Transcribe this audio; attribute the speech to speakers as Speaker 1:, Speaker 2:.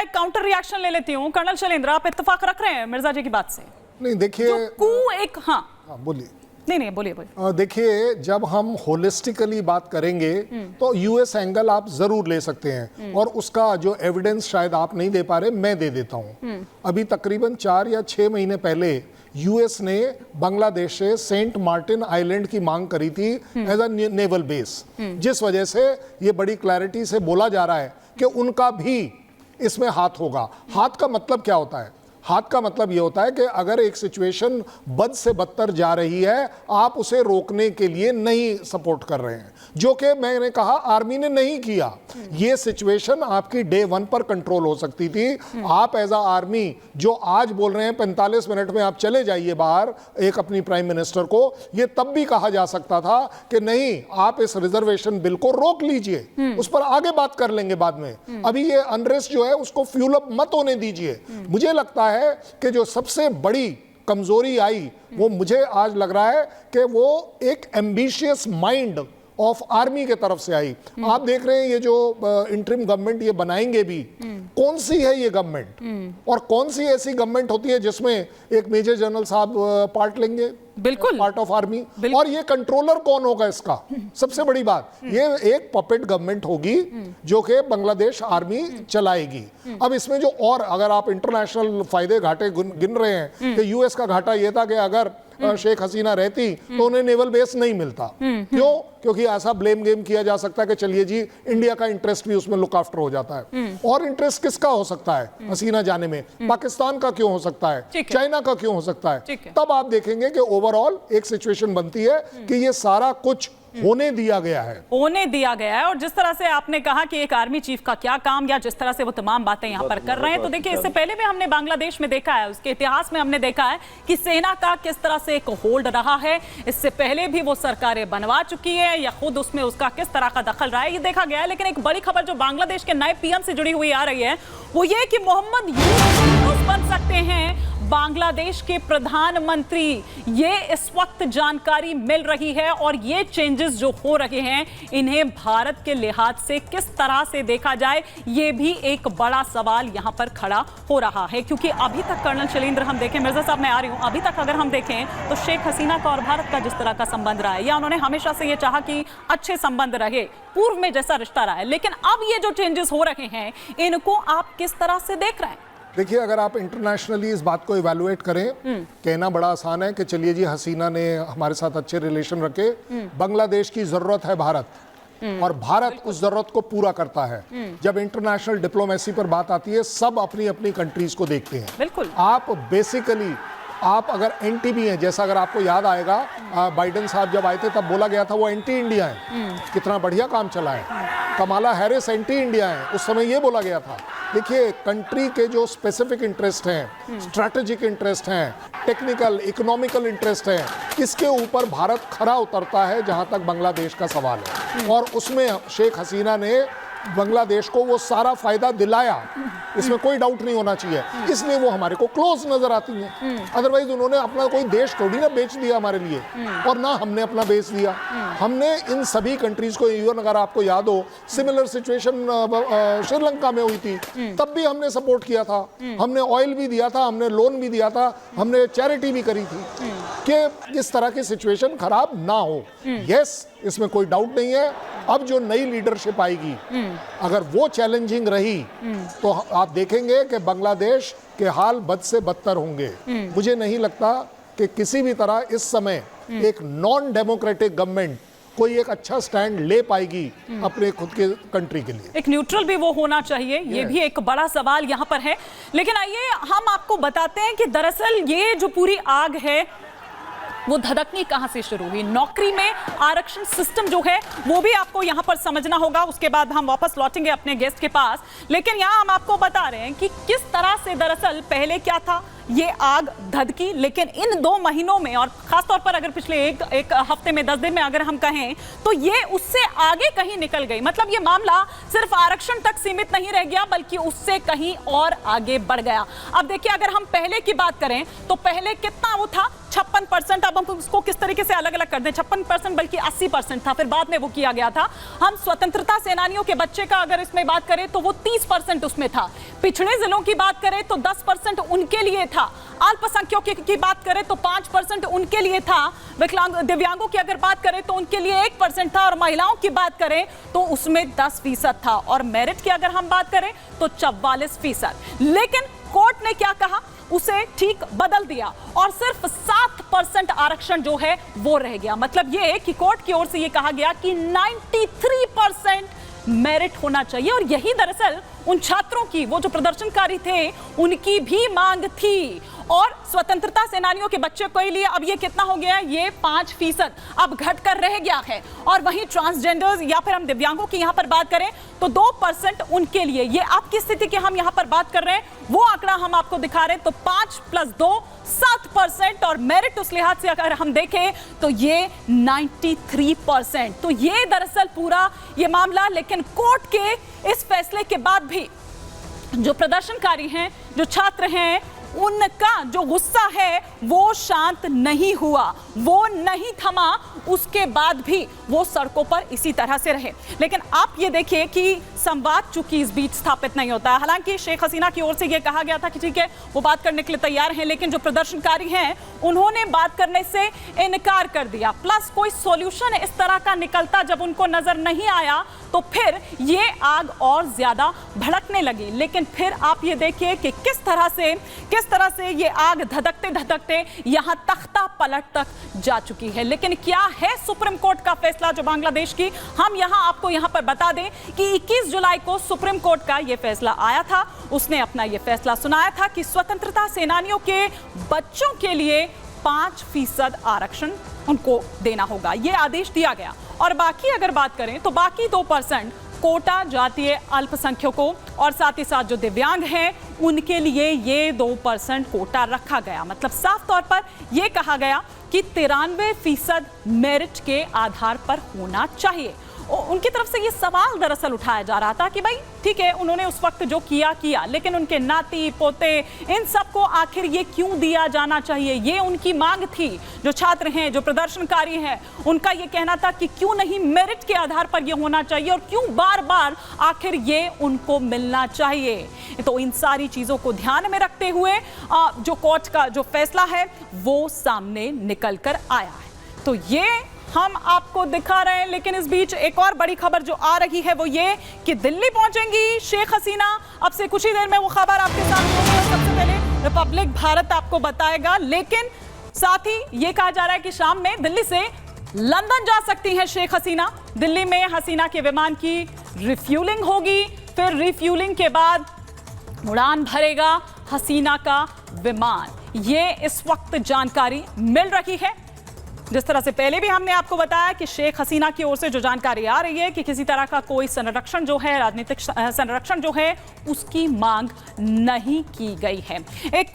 Speaker 1: मैं एक counter reaction ले लेती हूँ। कर्नल शैलेंद्र, आप इत्तेफाक रख रहे हैं मिर्जा जी की बात से?
Speaker 2: नहीं देखिए,
Speaker 1: एक हाँ
Speaker 2: बोलिए।
Speaker 1: नहीं बोलिए।
Speaker 2: देखिए, जब हम होलिस्टिकली बात करेंगे तो यूएस एंगल आप जरूर ले सकते हैं, और उसका जो एविडेंस शायद आप नहीं दे पा रहे, मैं दे देता हूं। अभी तकरीबन 4 या 6 महीने पहले यूएस ने बांग्लादेश से सेंट मार्टिन आइलैंड की मांग करी थी एज अ नेवल बेस, जिस वजह से ये बड़ी क्लैरिटी से बोला जा रहा है कि उनका भी इसमें हाथ होगा। हाथ का मतलब क्या होता है? हाथ का मतलब यह होता है कि अगर एक सिचुएशन बद से बदतर जा रही है, आप उसे रोकने के लिए नहीं सपोर्ट कर रहे हैं, जो कि मैंने कहा आर्मी ने नहीं किया। ये सिचुएशन आपकी डे 1 पर कंट्रोल हो सकती थी। आप एज अ आर्मी जो आज बोल रहे हैं 45 मिनट में आप चले जाइए बाहर एक अपनी प्राइम मिनिस्टर को, ये तब भी कहा जा सकता था कि नहीं, आप इस रिजर्वेशन बिल को रोक लीजिए, उस पर आगे बात कर लेंगे बाद में। अभी ये अनरेस्ट जो है उसको फ्यूल अप मत होने दीजिए। मुझे लगता है कि जो सबसे बड़ी कमजोरी आई वो मुझे आज लग रहा है कि वो एक एम्बिशियस माइंड ऑफ आर्मी के तरफ से आई। आप देख रहे हैं ये जो इंटरिम गवर्नमेंट ये बनाएंगे भी, कौन सी है ये गवर्नमेंट, और कौन सी ऐसी गवर्नमेंट होती है जिसमें एक मेजर जनरल साहब पार्ट लेंगे,
Speaker 1: बिल्कुल
Speaker 2: पार्ट ऑफ आर्मी, और ये कंट्रोलर कौन होगा इसका? सबसे बड़ी बात, ये एक पपेट गवर्नमेंट होगी जो कि बांग्लादेश आर्मी चलाएगी। अब इसमें जो और अगर आप इंटरनेशनल फायदे घाटे गिन रहे हैं कि यूएस का घाटा ये था कि अगर शेख हसीना रहती तो उन्हें नेवल बेस नहीं मिलता। क्यों? क्योंकि ऐसा ब्लेम गेम किया जा सकता है कि चलिए जी, इंडिया का इंटरेस्ट भी उसमें लुक आफ्टर हो जाता है। और इंटरेस्ट किसका हो सकता है हसीना जाने में? पाकिस्तान का क्यों हो सकता है? चाइना का क्यों हो सकता है? तब आप देखेंगे कि ओवरऑल एक सिचुएशन बनती है कि ये सारा कुछ होने दिया गया है।
Speaker 1: और जिस तरह से आपने कहा कि एक आर्मी चीफ का क्या काम, या जिस तरह से वो तमाम बातें यहाँ पर कर रहे हैं, तो देखिए इससे पहले भी हमने बांग्लादेश में देखा है, उसके इतिहास में हमने देखा है कि सेना का किस तरह से एक होल्ड रहा है। इससे पहले भी वो सरकारें बनवा चुकी है या खुद उसमें उसका किस तरह का दखल रहा है, ये देखा गया है। लेकिन एक बड़ी खबर जो बांग्लादेश के नए पीएम से जुड़ी हुई आ रही है वो ये कि मोहम्मद यूनुस बन सकते हैं बांग्लादेश के प्रधानमंत्री। ये इस वक्त जानकारी मिल रही है, और ये चेंजेस जो हो रहे हैं इन्हें भारत के लिहाज से किस तरह से देखा जाए, ये भी एक बड़ा सवाल यहां पर खड़ा हो रहा है। क्योंकि अभी तक कर्नल शैलेंद्र, हम देखें, मिर्जा साहब मैं आ रही हूं, अभी तक अगर हम देखें तो शेख हसीना का और भारत का जिस तरह का संबंध रहा है, या उन्होंने हमेशा से ये चाहा कि अच्छे संबंध रहे, पूर्व में जैसा रिश्ता रहा है, लेकिन अब ये जो चेंजेस हो रहे हैं इनको आप किस तरह से देख रहे हैं?
Speaker 2: देखिए, अगर आप इंटरनेशनली इस बात को इवैल्यूएट करें, कहना बड़ा आसान है कि चलिए जी हसीना ने हमारे साथ अच्छे रिलेशन रखे, बांग्लादेश की जरूरत है भारत, और भारत उस जरूरत को पूरा करता है। जब इंटरनेशनल डिप्लोमेसी पर बात आती है, सब अपनी अपनी कंट्रीज को देखते हैं।
Speaker 1: बिल्कुल।
Speaker 2: आप बेसिकली आप अगर एंटी भी हैं, जैसा अगर आपको याद आएगा बाइडेन साहब जब आए थे तब बोला गया था वो एंटी इंडिया है, कितना बढ़िया काम चला है। कमाला हैरिस एंटी इंडिया है, उस समय ये बोला गया था। देखिए, कंट्री के जो स्पेसिफिक इंटरेस्ट हैं, स्ट्रैटेजिक इंटरेस्ट हैं, टेक्निकल इकोनॉमिकल इंटरेस्ट हैं, इसके ऊपर भारत खरा उतरता है जहां तक बांग्लादेश का सवाल है। और उसमें शेख हसीना ने बांग्लादेश को वो सारा फायदा दिलाया, इसमें कोई डाउट नहीं होना चाहिए, इसलिए वो हमारे को क्लोज नजर आती हैं। अदरवाइज उन्होंने अपना कोई देश थोड़ी ना बेच दिया हमारे लिए, और ना हमने अपना बेच दिया। हमने इन सभी कंट्रीज को, इवन अगर आपको याद हो सिमिलर सिचुएशन श्रीलंका में हुई थी, तब भी हमने सपोर्ट किया था, हमने ऑयल भी दिया था, हमने लोन भी दिया था, हमने चैरिटी भी करी थी कि इस तरह की सिचुएशन खराब ना हो। यस, इसमें कोई डाउट नहीं है। अब जो नई लीडरशिप आएगी, अगर वो चैलेंजिंग रही तो आप देखेंगे कि बांग्लादेश के हाल बद से बदतर होंगे। मुझे नहीं लगता कि किसी भी तरह इस समय एक नॉन डेमोक्रेटिक गवर्नमेंट कोई एक अच्छा स्टैंड ले पाएगी अपने खुद के कंट्री के लिए।
Speaker 1: एक न्यूट्रल भी वो होना चाहिए, ये भी एक बड़ा सवाल यहाँ पर है। लेकिन आइए हम आपको बताते हैं कि दरअसल ये जो पूरी आग है वो धधकनी कहां से शुरू हुई। नौकरी में आरक्षण सिस्टम जो है वो भी आपको यहां पर समझना होगा, उसके बाद हम वापस लौटेंगे अपने गेस्ट के पास। लेकिन यहां हम आपको बता रहे हैं कि किस तरह से दरअसल पहले क्या था, ये आग धधकी, लेकिन इन 2 महीनों में और खासतौर पर अगर पिछले एक हफ्ते में 10 दिन में अगर हम कहें तो ये उससे आगे कहीं निकल गई। मतलब ये मामला सिर्फ आरक्षण तक सीमित नहीं रह गया बल्कि उससे कहीं और आगे बढ़ गया। अब देखिए, अगर हम पहले की बात करें तो पहले कितना वो था, 56%। अब हम उसको किस तरीके से अलग अलग कर दें, 56% बल्कि 80% था, फिर बाद में वो किया गया था। हम स्वतंत्रता सेनानियों के बच्चे का अगर इसमें बात करें तो वो 30% उसमें था। पिछड़े जिलों की बात करें तो 10% उनके लिए था। अल्पसंख्यकों की बात करें तो 5% उनके लिए था। विकलांग दिव्यांगों की अगर बात करें तो उनके लिए 1% था, और महिलाओं की बात करें तो उसमें 10% था, और मेरिट की अगर हम बात करें तो 44%। लेकिन कोर्ट ने क्या कहा, उसे ठीक बदल दिया और सिर्फ 7% आरक्षण जो है वो रह गया। मतलब ये कि कोर्ट की ओर से ये कहा गया कि 93% मेरिट होना चाहिए, और यही दरअसल उन छात्रों की, वो जो प्रदर्शनकारी थे, उनकी भी मांग थी। और स्वतंत्रता सेनानियों के बच्चे के लिए अब ये कितना हो गया है, ये 5% अब घटकर रह गया है। और वहीं ट्रांसजेंडर्स या फिर हम दिव्यांगों की यहां पर बात करें तो 2% उनके लिए। ये आपकी स्थिति की हम यहां पर बात कर रहे हैं, वो आंकड़ा हम आपको दिखा रहे हैं। तो 5 + 2 7%, और मेरिट उस लिहाज से अगर हम देखें तो ये 93%। तो ये दरअसल पूरा ये मामला, लेकिन कोर्ट के इस फैसले के बाद भी जो प्रदर्शनकारी हैं, जो छात्र हैं, उनका जो गुस्सा है वो शांत नहीं हुआ, वो नहीं थमा। उसके बाद भी वो सड़कों पर इसी तरह से रहे। लेकिन आप ये देखिए कि संवाद चूंकि इस बीच स्थापित नहीं होता। हालांकि शेख हसीना की ओर से ये कहा गया था कि ठीक है, वो बात करने के लिए तैयार हैं, लेकिन जो प्रदर्शनकारी हैं उन्होंने बात करने से इनकार कर दिया। प्लस कोई सॉल्यूशन इस तरह का निकलता जब उनको नजर नहीं आया तो फिर ये आग और ज्यादा भड़कने लगी। लेकिन फिर आप ये देखिए कि किस तरह से ये आग धधकते धधकते यहां तख्ता पलट तक जा चुकी है। लेकिन क्या है सुप्रीम कोर्ट का फैसला जो बांग्लादेश की, हम यहां आपको यहां पर बता दें कि 21 जुलाई को सुप्रीम कोर्ट का यह फैसला आया था। उसने अपना यह फैसला सुनाया था कि स्वतंत्रता सेनानियों के बच्चों के लिए 5% आरक्षण उनको देना होगा, यह आदेश दिया गया। और बाकी अगर बात करें तो बाकी 2% कोटा जातीय अल्पसंख्यकों और साथ ही साथ जो दिव्यांग हैं उनके लिए ये 2% कोटा रखा गया। मतलब साफ तौर पर यह कहा गया कि 93% मेरिट के आधार पर होना चाहिए। उनकी तरफ से ये सवाल दरअसल उठाया जा रहा था कि भाई ठीक है, उन्होंने उस वक्त जो किया, लेकिन उनके नाती पोते इन सबको आखिर ये क्यों दिया जाना चाहिए, ये उनकी मांग थी। जो छात्र हैं, जो प्रदर्शनकारी हैं, उनका ये कहना था कि क्यों नहीं मेरिट के आधार पर ये होना चाहिए, और क्यों बार बार आखिर ये उनको मिलना चाहिए। तो इन सारी चीजों को ध्यान में रखते हुए जो कोर्ट का जो फैसला है वो सामने निकल कर आया है। तो ये हम आपको दिखा रहे हैं। लेकिन इस बीच एक और बड़ी खबर जो आ रही है वो ये कि दिल्ली पहुंचेंगी शेख हसीना। अब से कुछ ही देर में वो खबर आपके सामने होगी, सबसे पहले रिपब्लिक भारत आपको बताएगा। लेकिन साथ ही ये कहा जा रहा है कि शाम में दिल्ली से लंदन जा सकती हैं शेख हसीना। दिल्ली में हसीना के विमान की रिफ्यूलिंग होगी, फिर रिफ्यूलिंग के बाद उड़ान भरेगा हसीना का विमान। ये इस वक्त जानकारी मिल रही है। जिस तरह से पहले भी हमने आपको बताया कि शेख हसीना की ओर से जो जानकारी आ रही है कि किसी तरह का कोई संरक्षण जो है, राजनीतिक संरक्षण जो है, उसकी मांग नहीं की गई है। एक